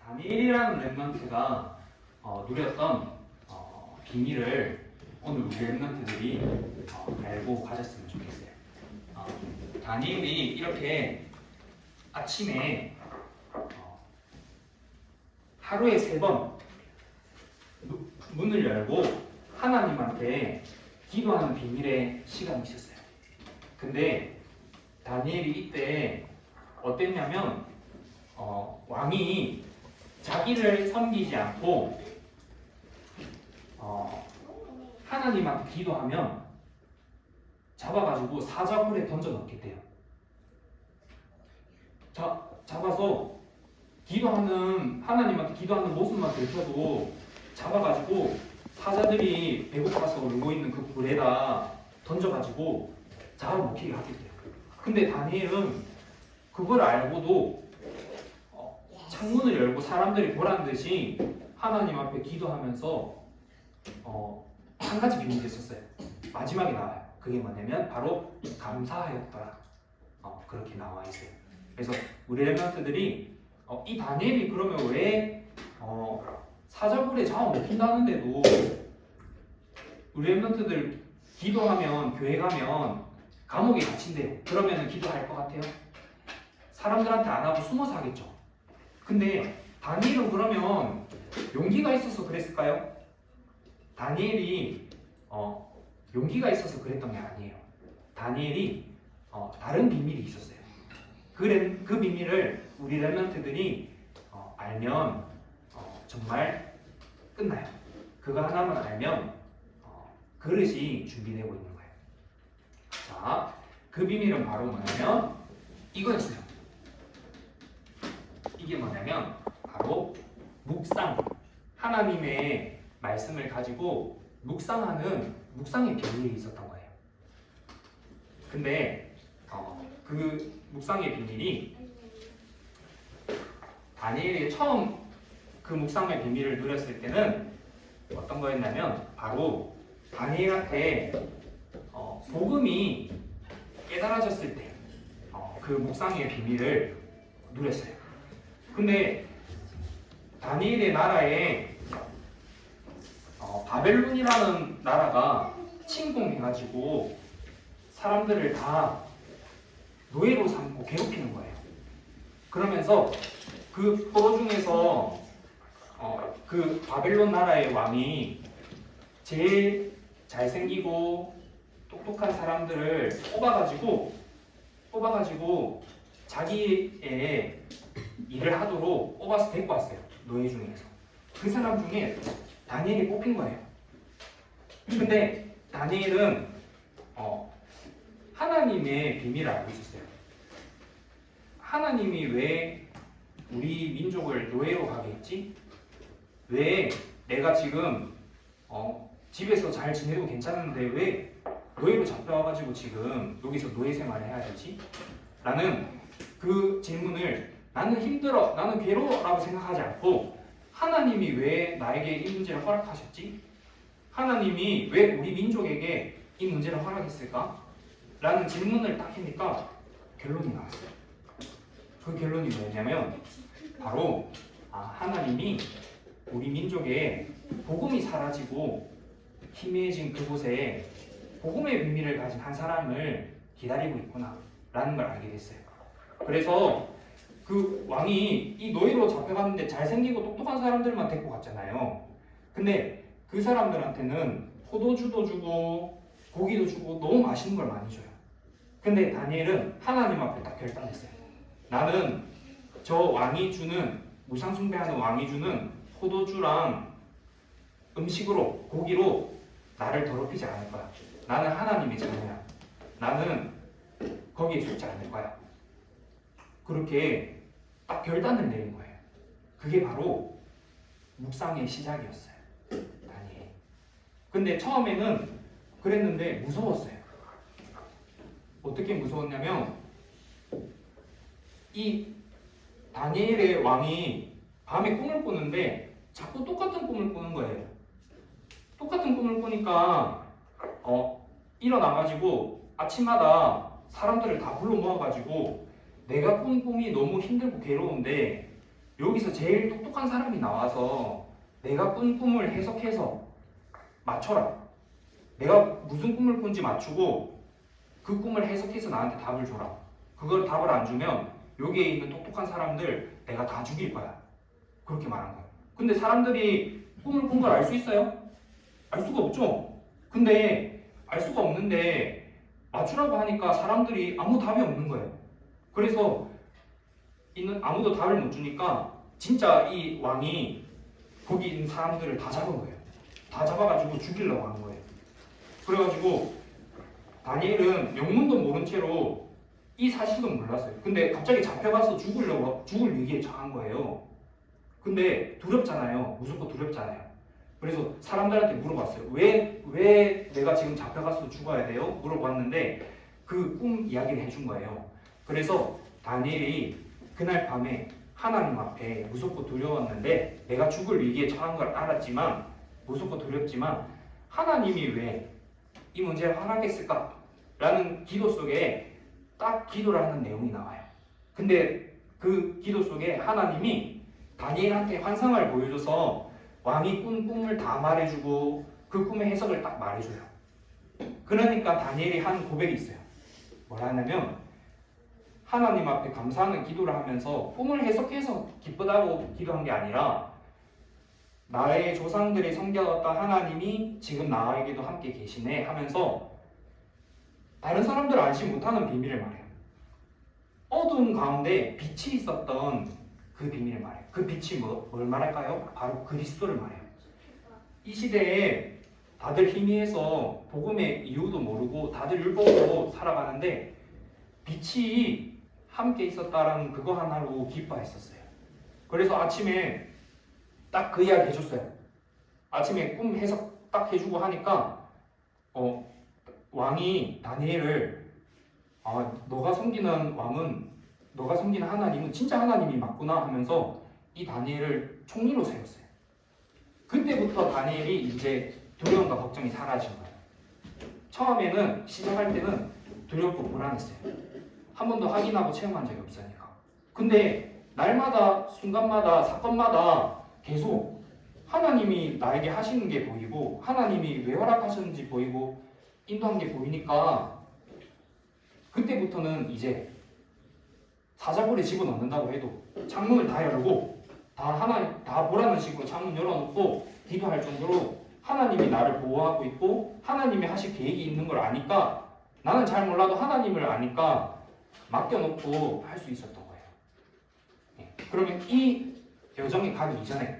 다니엘이라는 랩런트가 누렸던 비밀을 오늘 우리 랩런트들이 알고 가졌으면 좋겠어요. 다니엘이 이렇게 아침에 하루에 3번 문을 열고 하나님한테 기도하는 비밀의 시간이 있었어요. 근데 다니엘이 이때 어땠냐면 왕이 자기를 섬기지 않고 하나님한테 기도하면 잡아가지고 사자굴에 던져 넣겠대요. 잡아서 하나님한테 기도하는 모습만 들켜도 잡아가지고 사자들이 배고파서 울고 있는 그 불에다 던져가지고 잡아먹히게 하겠대요. 근데 다니엘은 그걸 알고도 창문을 열고 사람들이 보란 듯이 하나님 앞에 기도하면서 한 가지 비밀이 있었어요. 마지막에 나와요. 그게 뭐냐면 바로 감사하였더라. 그렇게 나와 있어요. 그래서 우리 랩런트들이 이 다니엘이 그러면 왜 사자굴에 잡아먹힌다는데도 우리 랩런트들 기도하면 교회 가면 감옥에 갇힌대요. 그러면 기도할 것 같아요? 사람들한테 안 하고 숨어서 하겠죠. 근데 다니엘은 그러면 용기가 있어서 그랬을까요? 다니엘이 용기가 있어서 그랬던 게 아니에요. 다니엘이 다른 비밀이 있었어요. 그 비밀을 우리 랩런트들이 알면 정말 끝나요. 그거 하나만 알면 그릇이 준비되고 있는 거예요. 자, 그 비밀은 바로 뭐냐면 이거였어요. 이게 뭐냐면 바로 묵상, 하나님의 말씀을 가지고 묵상하는 묵상의 비밀이 있었던 거예요. 근데 그 묵상의 비밀이 다니엘이 처음 그 묵상의 비밀을 누렸을 때는 어떤 거였냐면 바로 다니엘한테 복음이 깨달아졌을 때 그 묵상의 비밀을 누렸어요. 근데 다니엘의 나라에 바벨론이라는 나라가 침공해가지고 사람들을 다 노예로 삼고 괴롭히는 거예요. 그러면서 그 포로 중에서 그 바벨론 나라의 왕이 제일 잘생기고 똑똑한 사람들을 뽑아가지고 자기의 일을 하도록 뽑아서 데리고 왔어요. 노예 중에서. 그 사람 중에 다니엘이 뽑힌 거예요. 근데 다니엘은 하나님의 비밀을 알고 있었어요. 하나님이 왜 우리 민족을 노예로 가게 했지? 왜 내가 지금 집에서 잘 지내도 괜찮은데 왜 노예로 잡혀와가지고 지금 여기서 노예 생활을 해야 되지? 라는 그 질문을 나는 힘들어, 나는 괴로워 라고 생각하지 않고 하나님이 왜 나에게 이 문제를 허락하셨지? 하나님이 왜 우리 민족에게 이 문제를 허락했을까? 라는 질문을 딱 하니까 결론이 나왔어요. 그 결론이 뭐냐면 바로 하나님이 우리 민족에 복음이 사라지고 희미해진 그곳에 복음의 비밀을 가진 한 사람을 기다리고 있구나 라는 걸 알게 됐어요. 그래서 그 왕이 이 노예로 잡혀갔는데 잘생기고 똑똑한 사람들만 데리고 갔잖아요. 근데 그 사람들한테는 포도주도 주고 고기도 주고 너무 맛있는 걸 많이 줘요. 근데 다니엘은 하나님 앞에 딱 결단했어요. 나는 저 왕이 주는, 무상숭배하는 왕이 주는 포도주랑 음식으로, 고기로 나를 더럽히지 않을 거야. 나는 하나님의 자녀야. 나는 거기에 속지 않을 거야. 그렇게 딱 결단을 내린 거예요. 그게 바로 묵상의 시작이었어요. 다니엘. 근데 처음에는 그랬는데 무서웠어요. 어떻게 무서웠냐면 이 다니엘의 왕이 밤에 꿈을 꾸는데 자꾸 똑같은 꿈을 꾸는 거예요. 똑같은 꿈을 꾸니까 일어나가지고 아침마다 사람들을 다 불러 모아가지고 내가 꾼 꿈이 너무 힘들고 괴로운데 여기서 제일 똑똑한 사람이 나와서 내가 꾼 꿈을 해석해서 맞춰라. 내가 무슨 꿈을 꾼지 맞추고 그 꿈을 해석해서 나한테 답을 줘라. 그걸 답을 안 주면 여기에 있는 똑똑한 사람들 내가 다 죽일 거야. 그렇게 말한 거야. 근데 사람들이 꿈을 꾼 걸 알 수 있어요? 알 수가 없죠. 근데 알 수가 없는데 맞추라고 하니까 사람들이 아무 답이 없는 거예요. 그래서 아무도 답을 못 주니까 진짜 이 왕이 거기 있는 사람들을 다 잡은 거예요. 다 잡아가지고 죽이려고 하는 거예요. 그래가지고 다니엘은 영문도 모른 채로 이 사실은 몰랐어요. 근데 갑자기 잡혀가서 죽을 위기에 처한 거예요. 근데 두렵잖아요. 무섭고 두렵잖아요. 그래서 사람들한테 물어봤어요. 왜 내가 지금 잡혀가서 죽어야 돼요? 물어봤는데 그 꿈 이야기를 해준 거예요. 그래서 다니엘이 그날 밤에 하나님 앞에 무섭고 두려웠는데 내가 죽을 위기에 처한 걸 알았지만 무섭고 두렵지만 하나님이 왜 이 문제에 화나겠을까? 라는 기도 속에 딱 기도를 하는 내용이 나와요. 근데 그 기도 속에 하나님이 다니엘한테 환상을 보여줘서 왕이 꾼 꿈을 다 말해주고 그 꿈의 해석을 딱 말해줘요. 그러니까 다니엘이 한 고백이 있어요. 뭐라 하냐면 하나님 앞에 감사하는 기도를 하면서 꿈을 해석해서 기쁘다고 기도한 게 아니라 나의 조상들이 섬겨왔던 하나님이 지금 나에게도 함께 계시네 하면서 다른 사람들 알지 못하는 비밀을 말해요. 어두운 가운데 빛이 있었던 그 비밀을 말해요. 그 빛이 뭘 말할까요? 바로 그리스도를 말해요. 이 시대에 다들 희미해서 복음의 이유도 모르고 다들 율법으로 살아가는데 빛이 함께 있었다라는 그거 하나로 기뻐했었어요. 그래서 아침에 딱 그 이야기 해줬어요. 아침에 꿈 해석 딱 해주고 하니까 왕이 다니엘을 너가 섬기는 하나님은 진짜 하나님이 맞구나 하면서 이 다니엘을 총리로 세웠어요. 그때부터 다니엘이 이제 두려움과 걱정이 사라진 거예요. 처음에는 시작할 때는 두렵고 불안했어요. 한 번도 확인하고 체험한 적이 없으니까. 근데 날마다 순간마다 사건마다 계속 하나님이 나에게 하시는 게 보이고 하나님이 왜 허락하셨는지 보이고 인도한 게 보이니까 그때부터는 이제 사자굴에 집어넣는다고 해도 창문을 다 열고 다 보라는 식으로 창문 열어놓고 기도할 정도로 하나님이 나를 보호하고 있고 하나님이 하실 계획이 있는 걸 아니까 나는 잘 몰라도 하나님을 아니까 맡겨놓고 할 수 있었던 거예요. 그러면 이 여정에 가기 이전에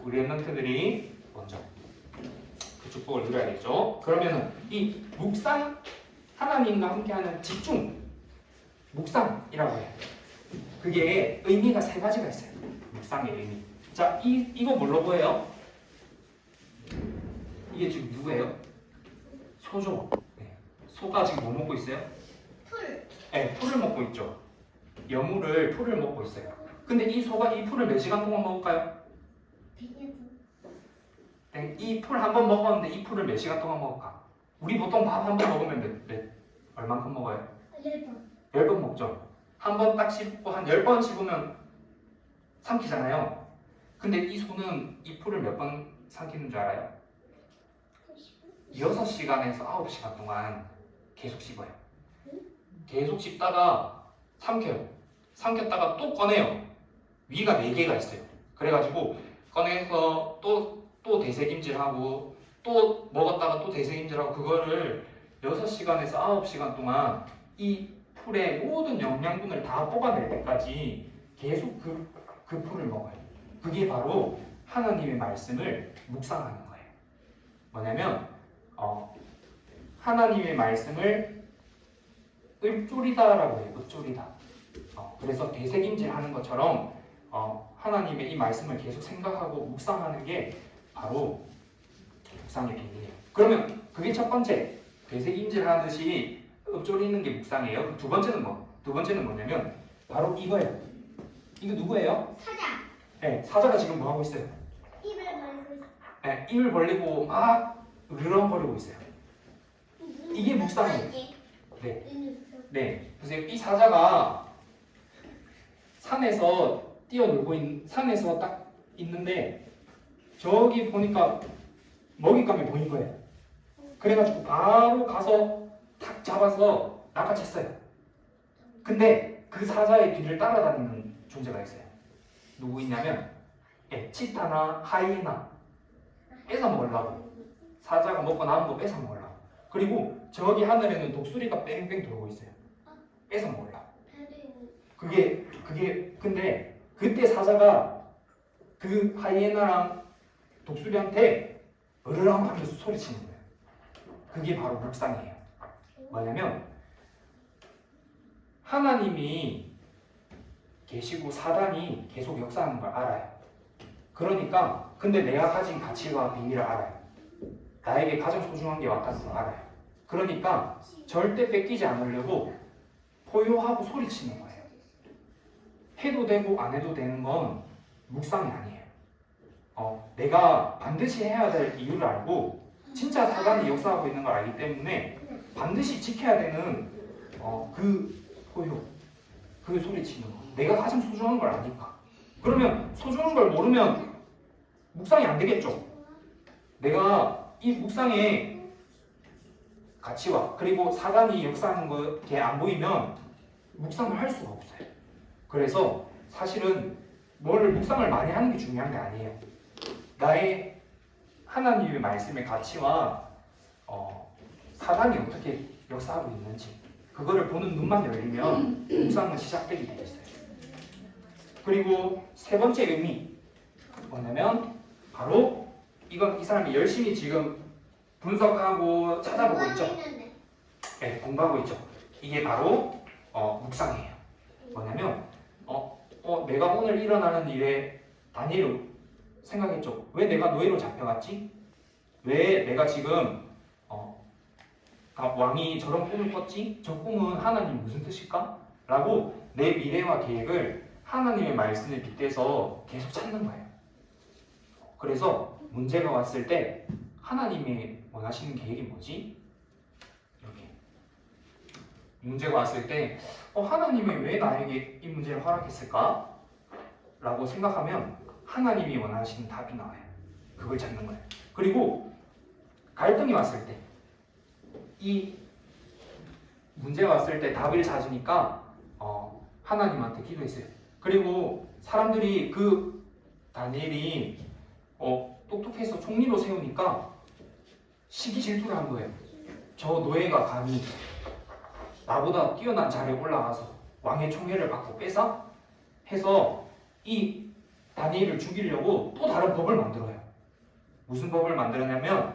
우리 랩런트들이 먼저 그 축복을 누려야겠죠. 그러면은 이 묵상, 하나님과 함께하는 집중, 묵상이라고 해요. 그게 의미가 세 가지가 있어요. 묵상의 의미. 자, 이거 뭘로 보여요? 이게 지금 누구예요? 소죠. 네. 소가 지금 뭐 먹고 있어요? 풀. 네, 풀을 먹고 있죠. 풀을 먹고 있어요. 근데 이 소가 이 풀을 몇 시간 동안 먹을까요? 이 풀 한 번 먹었는데 이 풀을 몇 시간 동안 먹을까? 우리 보통 밥 한 번 먹으면 얼만큼 먹어요? 10번. 10번 먹죠. 한 번 딱 씹고 한 10번 씹으면 삼키잖아요. 근데 이 소는 이 풀을 몇 번 삼키는 줄 알아요? 6시간에서 9시간 동안 계속 씹어요. 계속 씹다가 삼켜요. 삼켰다가 또 꺼내요. 위가 4개가 있어요. 그래가지고 꺼내서 또 되새김질하고 또 먹었다가 또 되새김질하고 그거를 6시간에서 9시간 동안 이 풀의 모든 영양분을 다 뽑아낼 때까지 계속 그 풀을 먹어요. 그게 바로 하나님의 말씀을 묵상하는 거예요. 뭐냐면 하나님의 말씀을 읊조리다라고 해요. 읊조리다. 그래서 되새김질 하는 것처럼 하나님의 이 말씀을 계속 생각하고 묵상하는 게 바로 묵상의 비밀이에요. 그러면 그게 첫 번째, 되새김질 하듯이 읊조리는 게 묵상이에요. 두 번째는 두 번째는 뭐냐면 바로 이거예요. 이거 누구예요? 사자. 네, 사자가 지금 뭐 하고 있어요? 입을 벌고 있어. 예, 입을 벌리고 막 으르렁거리고 있어요. 이게 묵상이에요. 네. 네. 보세요. 이 사자가 산에서 산에서 딱 있는데 저기 보니까 먹잇감이 보인 거예요. 그래가지고 바로 가서 탁 잡아서 낚아챘어요. 근데 그 사자의 뒤를 따라다니는 존재가 있어요. 누구 있냐면 치타나 하이에나 뺏어 먹으려고. 사자가 먹고 남은 거 뺏어 먹으려고. 그리고 저기 하늘에는 독수리가 뺑뺑 돌고 있어요. 뺏어 먹으려고. 그게 근데 그때 사자가 그 하이에나랑 독수리한테 으르렁 하면서 소리치는 거예요. 그게 바로 묵상이에요. 뭐냐면 하나님이 계시고 사단이 계속 역사하는 걸 알아요. 그러니까 근데 내가 가진 가치와 비밀을 알아요. 나에게 가장 소중한 게 왔다는 걸 알아요. 그러니까 절대 뺏기지 않으려고 포효하고 소리치는 거예요. 해도 되고 안 해도 되는 건 묵상이 아니에요. 내가 반드시 해야 될 이유를 알고 진짜 사단이 역사하고 있는 걸 알기 때문에 반드시 지켜야 되는 그 포효, 그 소리치는 거. 내가 가장 소중한 걸 아니까. 그러면 소중한 걸 모르면 묵상이 안 되겠죠. 내가 이 묵상의 가치와 그리고 사단이 역사하는 게 안 보이면 묵상을 할 수가 없어요. 그래서 사실은 묵상을 많이 하는 게 중요한 게 아니에요. 나의 하나님의 말씀의 가치와 사단이 어떻게 역사하고 있는지 그거를 보는 눈만 열리면 묵상은 시작되게 되어 있어요. 그리고 세 번째 의미 뭐냐면 바로 이 사람이 열심히 지금 분석하고 찾아보고 있죠. 네, 공부하고 있죠. 이게 바로 묵상이에요. 뭐냐면 내가 오늘 일어나는 일에 다니엘 생각했죠. 왜 내가 노예로 잡혀갔지? 왜 내가 지금 왕이 저런 꿈을 꿨지? 저 꿈은 하나님 무슨 뜻일까? 라고 내 미래와 계획을 하나님의 말씀에 빗대서 계속 찾는 거예요. 그래서 문제가 왔을 때 하나님이 원하시는 계획이 뭐지? 이렇게 문제가 왔을 때 하나님이 왜 나에게 이 문제를 허락했을까? 라고 생각하면 하나님이 원하시는 답이 나와요. 그걸 찾는 거예요. 그리고 갈등이 왔을 때 이 문제가 왔을 때 답을 찾으니까 하나님한테 기도했어요. 그리고 사람들이 그 다니엘이 똑똑해서 총리로 세우니까 시기 질투를 한 거예요. 저 노예가 감히 나보다 뛰어난 자리에 올라가서 왕의 총애를 받고 뺏어 해서 이 다니엘을 죽이려고 또 다른 법을 만들어요. 무슨 법을 만들었냐면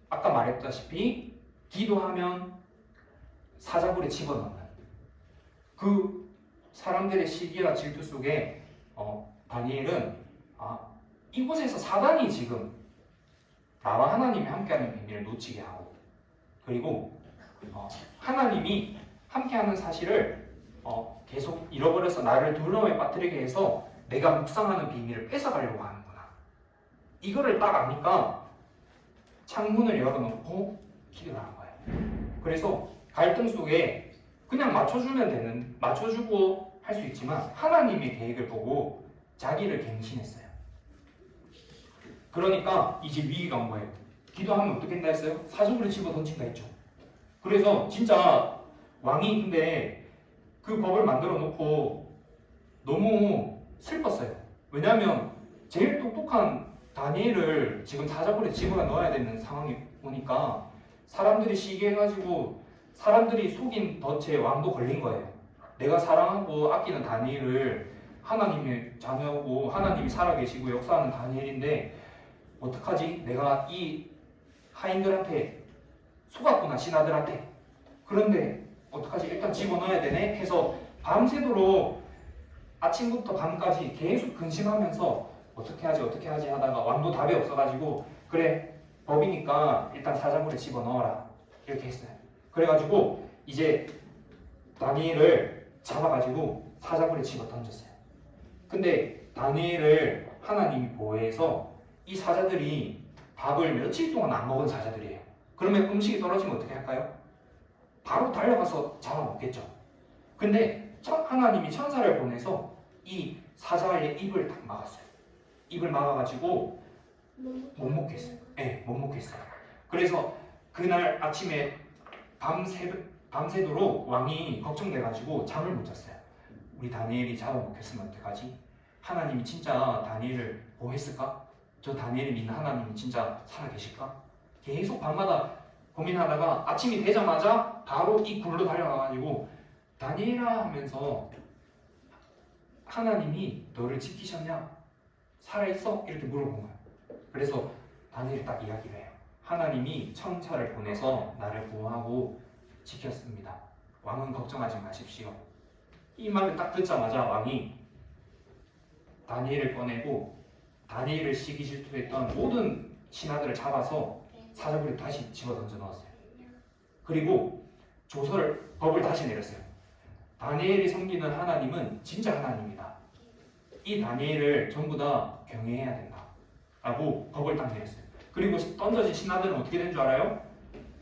아까 말했다시피 기도하면 사자굴에 집어넣는 그 사람들의 시기와 질투 속에 다니엘은 이곳에서 사단이 지금 나와 하나님이 함께하는 비밀을 놓치게 하고 그리고 하나님이 함께하는 사실을 계속 잃어버려서 나를 두려움에 빠뜨리게 해서 내가 묵상하는 비밀을 뺏어가려고 하는구나. 이거를 딱 아니까 창문을 열어놓고 기도를 하는 거예요. 그래서 갈등 속에 그냥 맞춰주고 할 수 있지만 하나님의 계획을 보고 자기를 갱신했어요. 그러니까 이제 위기가 온 거예요. 기도하면 어떻게 된다 했어요? 사슴을 집어 던진다 했죠. 그래서 진짜 왕이 근데 그 법을 만들어 놓고 너무 슬펐어요. 왜냐하면 제일 똑똑한 다니엘을 지금 사자굴에 집어 넣어야 되는 상황이 오니까 사람들이 시기해가지고 사람들이 속인 덫에 왕도 걸린 거예요. 내가 사랑하고 아끼는 다니엘을 하나님의 자녀고 하나님이 살아계시고 역사하는 다니엘인데 어떡하지? 내가 이 하인들한테 속았구나, 신하들한테. 그런데 어떡하지? 일단 집어넣어야 되네 해서 밤새도록 아침부터 밤까지 계속 근심하면서 어떻게 하지 하다가 왕도 답이 없어가지고 그래 법이니까 일단 사자굴에 집어넣어라 이렇게 했어요. 그래가지고 이제 다니엘을 잡아가지고 사자굴에 집어 던졌어요. 근데 다니엘을 하나님이 보호해서 이 사자들이 밥을 며칠 동안 안 먹은 사자들이에요. 그러면 음식이 떨어지면 어떻게 할까요? 바로 달려가서 잡아먹겠죠. 근데 하나님이 천사를 보내서 이 사자의 입을 딱 막았어요. 입을 막아가지고 못 먹겠어요. 네, 못 먹겠어요. 그래서 그날 아침에 밤새도록 왕이 걱정돼가지고 잠을 못 잤어요. 우리 다니엘이 잡아먹혔으면 어떡하지? 하나님이 진짜 다니엘을 보호했을까? 저 다니엘이 믿는 하나님이 진짜 살아계실까? 계속 밤마다 고민하다가 아침이 되자마자 바로 이 굴로 달려가가지고 다니엘아 하면서 하나님이 너를 지키셨냐? 살아있어? 이렇게 물어본 거예요. 그래서 다니엘이 딱 이야기를 해요. 하나님이 천사를 보내서 나를 보호하고 지켰습니다. 왕은 걱정하지 마십시오. 이 말을 딱 듣자마자 왕이 다니엘을 꺼내고 다니엘을 시기 질투했던 모든 신하들을 잡아서 사자굴에 다시 집어 던져 넣었어요. 그리고 법을 다시 내렸어요. 다니엘이 섬기는 하나님은 진짜 하나님이다. 이 다니엘을 전부 다 경외해야 된다. 라고 법을 딱 내렸어요. 그리고 던져진 신하들은 어떻게 된 줄 알아요?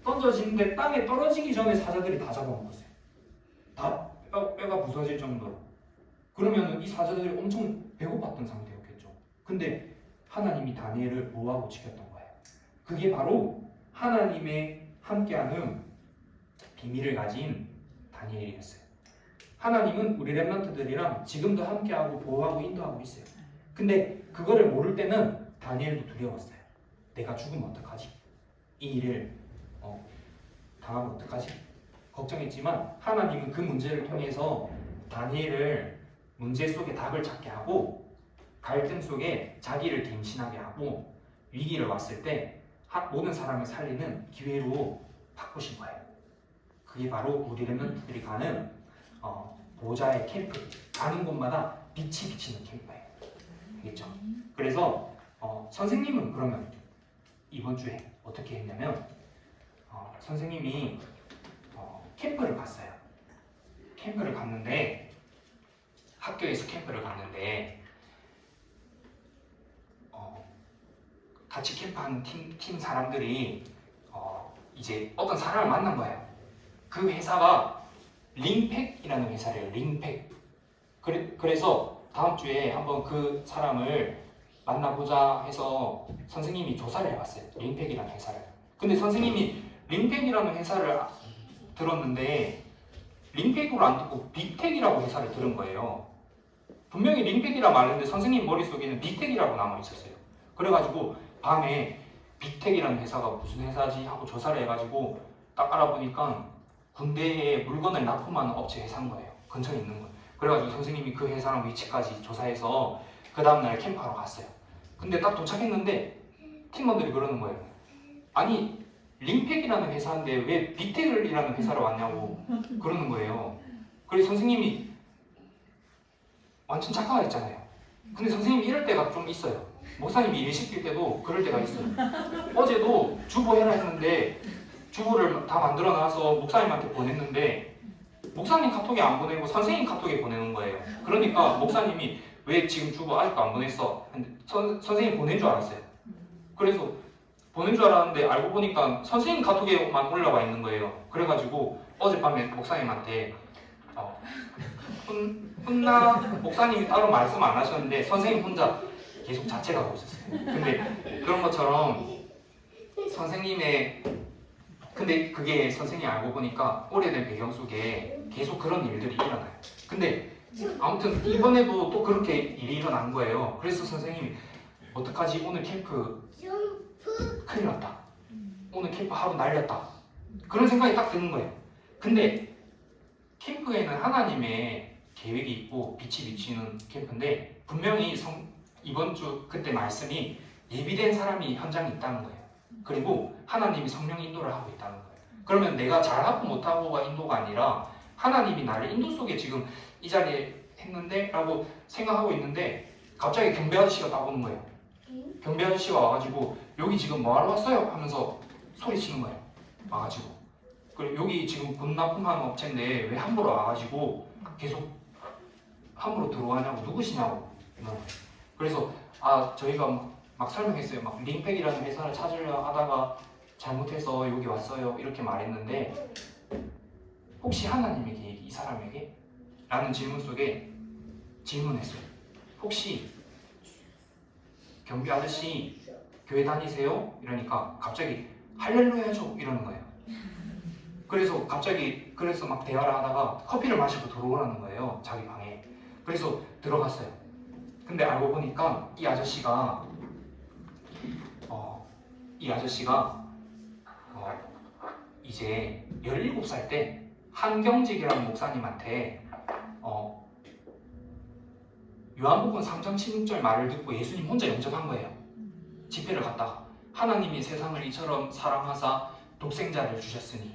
던져지는데 땅에 떨어지기 전에 사자들이 다 잡아먹었어요. 다 뼈가 부서질 정도로. 그러면 이 사자들이 엄청 배고팠던 상태였겠죠. 근데 하나님이 다니엘을 보호하고 지켰던 거예요. 그게 바로 하나님의 함께하는 비밀을 가진 다니엘이었어요. 하나님은 우리 렘넌트들이랑 지금도 함께하고 보호하고 인도하고 있어요. 근데 그거를 모를 때는 다니엘도 두려웠어요. 내가 죽으면 어떡하지? 이 일을 당하면 어떡하지? 걱정했지만 하나님은 그 문제를 통해서 다니엘을 문제 속에 답을 찾게 하고 갈등 속에 자기를 갱신하게 하고 위기를 왔을 때 모든 사람을 살리는 기회로 바꾸신 거예요. 그게 바로 우리 렘넌트들이 가는 보좌의 캠프, 가는 곳마다 빛이 비치는 캠프예요. 알겠죠? 그래서 선생님은 그러면 이번 주에 어떻게 했냐면 선생님이 캠프를 갔어요. 캠프를 갔는데 학교에서 캠프를 갔는데 같이 캠프하는 팀 사람들이 이제 어떤 사람을 만난 거예요. 그 회사가 링팩이라는 회사래요. 링팩. 그래서 다음 주에 한번 그 사람을 만나보자 해서 선생님이 조사를 해봤어요. 링팩이라는 회사를. 근데 선생님이 링팩이라는 회사를 들었는데 링팩으로 안 듣고 빅텍이라고 회사를 들은 거예요. 분명히 링팩이라 말했는데 선생님 머릿속에는 빅텍이라고 남아있었어요. 그래가지고 밤에 빅텍이라는 회사가 무슨 회사지 하고 조사를 해가지고 딱 알아보니까 군대에 물건을 납품하는 업체 회사인 거예요. 근처에 있는 거예요. 그래가지고 선생님이 그 회사랑 위치까지 조사해서 그 다음날 캠프하러 갔어요. 근데 딱 도착했는데 팀원들이 그러는 거예요. 아니 링팩이라는 회사인데 왜 빅텍이라는 회사로 왔냐고 그러는 거예요. 그래서 선생님이 완전 착각했잖아요. 근데 선생님이 이럴 때가 좀 있어요. 목사님이 일 시킬 때도 그럴 때가 있어요. 어제도 주보 해라 했는데 주보를 다 만들어 놔서 목사님한테 보냈는데 목사님 카톡에 안 보내고 선생님 카톡에 보내는 거예요. 그러니까 목사님이 왜 지금 주보 아직도 안 보냈어? 선생님 보낸 줄 알았어요. 그래서 보낸 줄 알았는데 알고 보니까 선생님 카톡에만 올라와 있는 거예요. 그래가지고 어젯밤에 목사님한테 혼나 목사님이 따로 말씀 안 하셨는데 선생님 혼자 계속 자책하고 있었어요. 근데 그런 것처럼 선생님의 근데 그게 선생님이 알고 보니까 오래된 배경 속에 계속 그런 일들이 일어나요. 근데 아무튼 이번에도 또 그렇게 일이 일어난 거예요. 그래서 선생님이 어떡하지? 오늘 캠프 큰일 났다. 오늘 캠프 하루 날렸다. 그런 생각이 딱 드는 거예요. 근데 캠프에는 하나님의 계획이 있고 빛이 비치는 캠프인데 분명히 이번 주 그때 말씀이 예비된 사람이 현장에 있다는 거예요. 그리고 하나님이 성령 인도를 하고 있다는 거예요. 그러면 내가 잘하고 못하고가 인도가 아니라 하나님이 나를 인도 속에 지금 이 자리에 했는데 라고 생각하고 있는데 갑자기 경비 아저씨가 나오는 거예요. 경비 아저씨가 와가지고 여기 지금 뭐하러 왔어요? 하면서 소리치는 거예요. 와가지고 그리고 여기 지금 군 납품하는 업체인데 왜 함부로 와가지고 계속 함부로 들어가냐고 누구시냐고 그래서 저희가 막 설명했어요. 막 링팩이라는 회사를 찾으려 하다가 잘못해서 여기 왔어요. 이렇게 말했는데 혹시 하나님의 계획이 이 사람에게? 라는 질문 속에 질문했어요. 혹시 경비 아저씨 교회 다니세요? 이러니까 갑자기 할렐루야죠 이러는 거예요. 그래서 막 대화를 하다가 커피를 마시고 들어오라는 거예요. 자기 방에. 그래서 들어갔어요. 근데 알고 보니까 이 아저씨가 이제 17살 때 한경직이라는 목사님한테 요한복음 3장 16절 말을 듣고 예수님 혼자 영접한 거예요. 집회를 갔다가 하나님이 세상을 이처럼 사랑하사 독생자를 주셨으니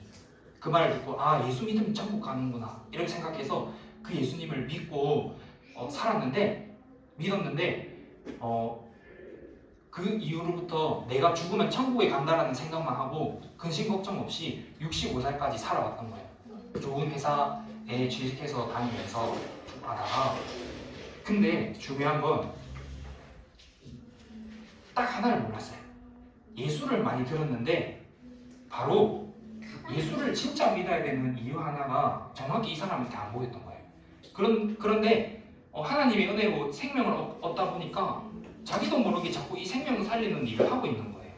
그 말을 듣고 예수 믿으면 천국 가는구나 이렇게 생각해서 그 예수님을 믿고 믿었는데 그 이후로부터 내가 죽으면 천국에 간다라는 생각만 하고 근심 걱정 없이 65살까지 살아왔던 거예요. 좋은 회사에 취직해서 다니면서 하다가 근데 중요한 건 딱 하나를 몰랐어요. 예수를 많이 들었는데 바로 예수를 진짜 믿어야 되는 이유 하나가 정확히 이 사람한테 안 보였던 거예요. 그런데 하나님의 은혜로 생명을 얻다 보니까 자기도 모르게 자꾸 이 생명을 살리는 일을 하고 있는 거예요.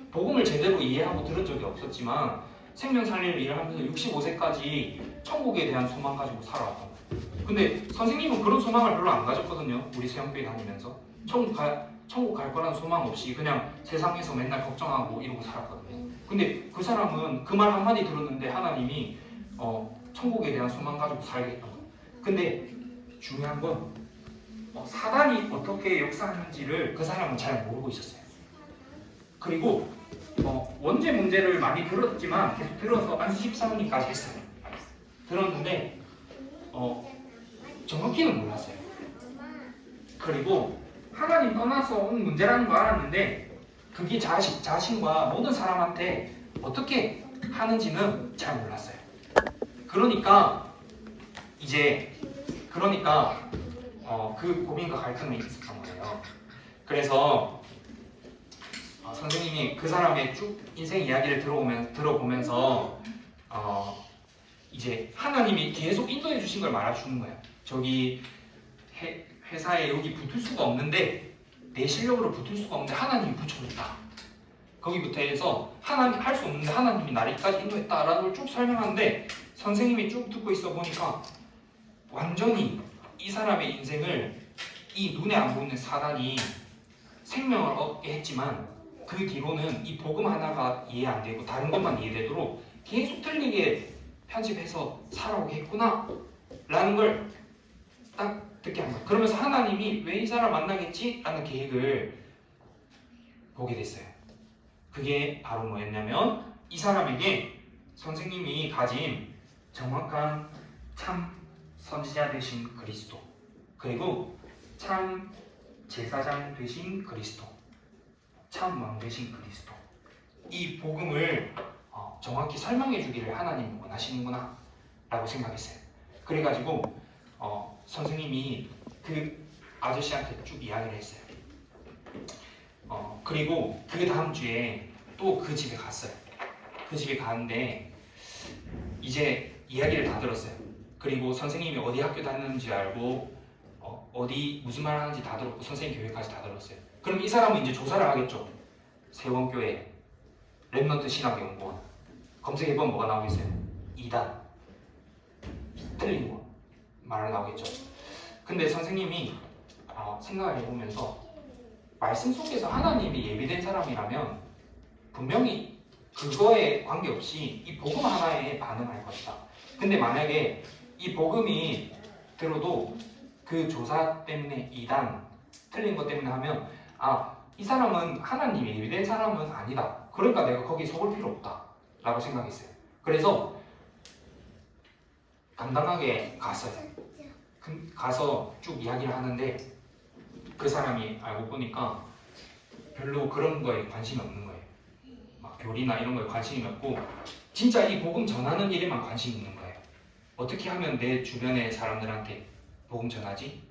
복음을 제대로 이해하고 들은 적이 없었지만 생명 살리는 일을 하면서 65세까지 천국에 대한 소망 가지고 살아왔던 거예요. 근데 선생님은 그런 소망을 별로 안 가졌거든요. 우리 세영교회 다니면서 천국 갈 거라는 소망 없이 그냥 세상에서 맨날 걱정하고 이러고 살았거든요. 근데 그 사람은 그 말 한마디 들었는데 하나님이 천국에 대한 소망 가지고 살게 했던 거예요. 근데 중요한 건 사단이 어떻게 역사하는지를 그 사람은 잘 모르고 있었어요. 그리고 원죄 문제를 많이 들었지만 계속 들어서 안수 14문까지 했어요. 들었는데 정확히는 몰랐어요. 그리고 하나님 떠나서 온 문제라는 거 알았는데 그게 자신과 모든 사람한테 어떻게 하는지는 잘 몰랐어요. 그러니까 그 고민과 갈등이 있었던 거예요. 그래서 선생님이 그 사람의 쭉 인생 이야기를 들어보면서 이제 하나님이 계속 인도해 주신 걸 말해주는 거예요. 저기 회사에 여기 붙을 수가 없는데 내 실력으로 붙을 수가 없는데 하나님이 붙여줬다. 거기부터 해서 하나님 할 수 없는데 하나님이 나를 여기까지 인도했다라는 걸 쭉 설명하는데 선생님이 쭉 듣고 있어 보니까 완전히 이 사람의 인생을 이 눈에 안 보이는 사단이 생명을 얻게 했지만 그 뒤로는 이 복음 하나가 이해 안 되고 다른 것만 이해되도록 계속 틀리게 편집해서 살아오게 했구나 라는 걸 딱 듣게 한 거예요. 그러면서 하나님이 왜 이 사람 만나겠지? 라는 계획을 보게 됐어요. 그게 바로 뭐였냐면 이 사람에게 선생님이 가진 정확한 참 선지자 되신 그리스도 그리고 참 제사장 되신 그리스도 참 왕 되신 그리스도 이 복음을 정확히 설명해 주기를 하나님이 원하시는구나 라고 생각했어요. 그래가지고 선생님이 그 아저씨한테 쭉 이야기를 했어요. 그리고 그 다음 주에 또 그 집에 갔어요. 그 집에 가는데 이제 이야기를 다 들었어요. 그리고 선생님이 어디 학교 다니는지 알고 어디 무슨 말 하는지 다 들었고 선생님 교회까지 다 들었어요. 그럼 이 사람은 이제 조사를 하겠죠. 세원교회 랩넌트 신학연구원 검색해보면 뭐가 나오겠어요? 2단 틀린 거 말을 나오겠죠. 근데 선생님이 생각을 해보면서 말씀 속에서 하나님이 예비된 사람이라면 분명히 그거에 관계없이 이 복음 하나에 반응할 것이다. 근데 만약에 이 복음이 들어도 그 조사 때문에 2단 틀린 것 때문에 하면 이 사람은 하나님이 예비된 사람은 아니다. 그러니까 내가 거기 속을 필요 없다 라고 생각했어요. 그래서 당당하게 갔어요. 가서 쭉 이야기를 하는데 그 사람이 알고 보니까 별로 그런 거에 관심이 없는 거예요. 막 교리나 이런 거에 관심이 없고 진짜 이 복음 전하는 일에만 관심이 있는 거예요. 어떻게 하면 내 주변의 사람들한테 복음 전하지?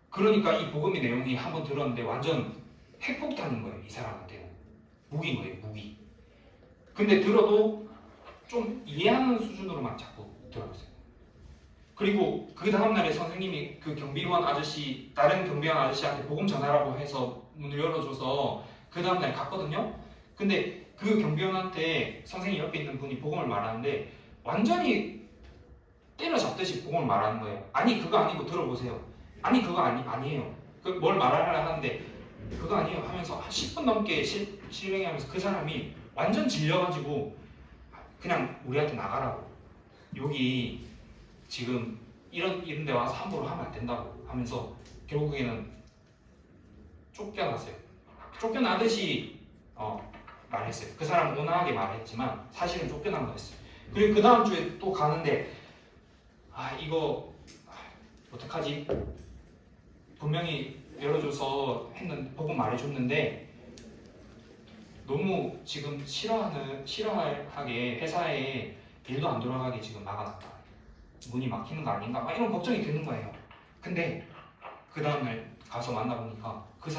그러니까 이 복음의 내용이 한번 들었는데 완전 핵폭탄인 거예요. 이 사람한테는 무기인 거예요. 무기. 근데 들어도 좀 이해하는 수준으로만 자꾸 들어봤어요. 그리고 그 다음날에 선생님이 그 경비원 아저씨, 다른 경비원 아저씨한테 보금 전하라고 해서 문을 열어줘서 그 다음날 갔거든요. 근데 그 경비원한테 선생님 옆에 있는 분이 복음을 말하는데 완전히 때려잡듯이 복음을 말하는 거예요. 아니 그거 아니고 들어보세요. 아니 그거 아니에요. 그 뭘 말하려 하는데 그거 아니에요 하면서 한 10분 넘게 실행하면서 그 사람이 완전 질려가지고 그냥 우리한테 나가라고, 여기 지금 이런 데 와서 함부로 하면 안 된다고 하면서 결국에는 쫓겨났어요. 쫓겨나듯이 말했어요. 그 사람은 온화하게 말했지만 사실은 쫓겨난 거였어요. 그리고 그 다음 주에 또 가는데 이거 어떡하지? 분명히 열어줘서 복음 말해줬는데 너무 지금 싫어하게 회사에 일도 안 돌아가게 지금 막아놨다. 문이 막히는 거 아닌가? 막 이런 걱정이 드는 거예요. 근데 그 다음날 가서 만나보니까 그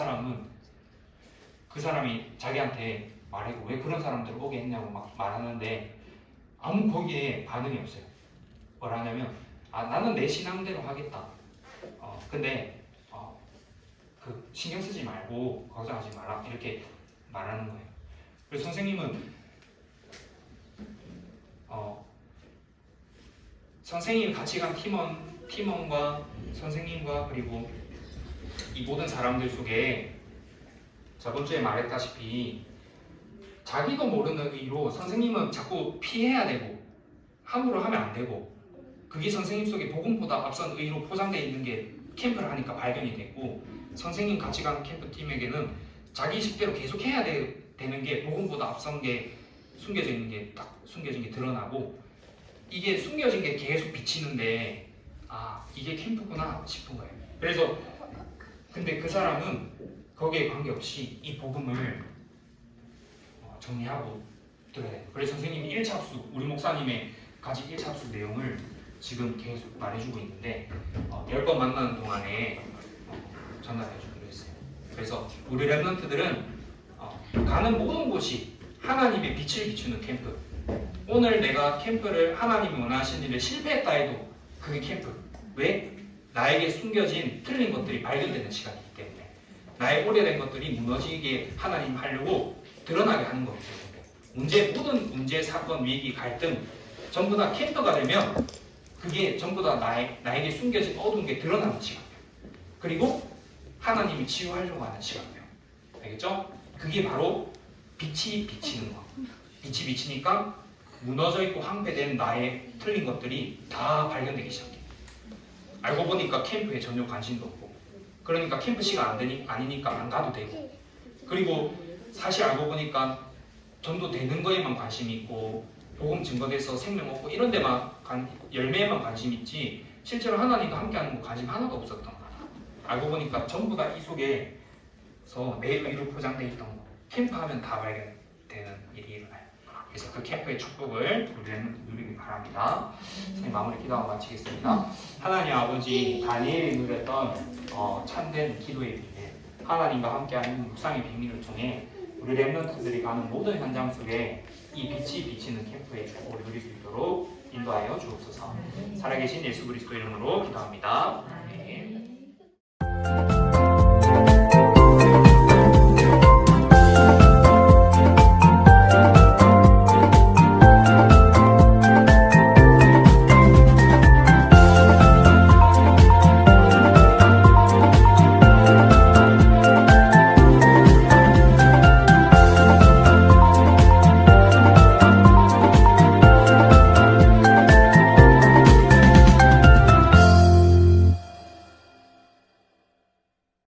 사람이 자기한테 말하고 왜 그런 사람들을 오게 했냐고 막 말하는데 아무 거기에 반응이 없어요. 뭐라 하냐면 나는 내 신앙대로 하겠다. 근데 그 신경 쓰지 말고 걱정하지 마라 이렇게 말하는 거예요. 그래서 선생님은 선생님 같이 간 팀원과 선생님과 그리고 이 모든 사람들 속에 저번 주에 말했다시피 자기도 모르는 의로 선생님은 자꾸 피해야 되고 함부로 하면 안 되고 그게 선생님 속에 복음보다 앞선 의로 포장되어 있는 게 캠프를 하니까 발견이 됐고 선생님 같이 간 캠프팀에게는 자기 식대로 계속 해야 되는 게 복음보다 앞선 게 숨겨진 게 드러나고 이게 숨겨진 게 계속 비치는데 이게 캠프구나 싶은 거예요. 그래서 근데 그 사람은 거기에 관계없이 이 복음을 정리하고 들어야 돼요. 그래서 선생님이 1차 합숙, 우리 목사님의 가진 1차 합숙 내용을 지금 계속 말해주고 있는데 10번 만나는 동안에 전달해주기로 했어요. 그래서 우리 랩런트들은 가는 모든 곳이 하나님의 빛을 비추는 캠프. 오늘 내가 캠프를 하나님이 원하시는 일에 실패했다 해도 그게 캠프. 왜? 나에게 숨겨진 틀린 것들이 발견되는 시간이기 때문에 나의 오래된 것들이 무너지게 하나님 하려고 드러나게 하는 거기 때문에 모든 문제, 사건, 위기, 갈등 전부 다 캠프가 되면 그게 전부 다 나에게 숨겨진 어두운 게 드러나는 시간. 그리고 하나님이 치유하려고 하는 시간이에요. 알겠죠? 그게 바로 빛이 비치는 거. 빛이 비치니까 무너져 있고 황폐된 나의 틀린 것들이 다 발견되기 시작해요. 알고 보니까 캠프에 전혀 관심도 없고 그러니까 캠프 시간 아니니까 안 가도 되고 그리고 사실 알고 보니까 전도 되는 거에만 관심이 있고 복음 증거돼서 생명 얻고 이런 데만 열매에만 관심 있지 실제로 하나님과 함께하는 거 관심 하나도 없었던 거야. 알고 보니까 전부 다 이 속에서 내 의로 포장되어 있던 거 캠프하면 다 발견되는 일이 일어나요. 그래서 그 캠프의 축복을 누리기 바랍니다. 선생님 마무리 기도하고 마치겠습니다. 하나님 아버지 다니엘이 누렸던 참된 기도의 비밀 하나님과 함께하는 묵상의 비밀을 통해 우리 랩런트들이 가는 모든 현장 속에 이 빛이 비치는 캠프의 축복을 누릴 수 있도록 인도하여 주옵소서. 살아계신 예수 그리스도 이름으로 기도합니다. 아멘.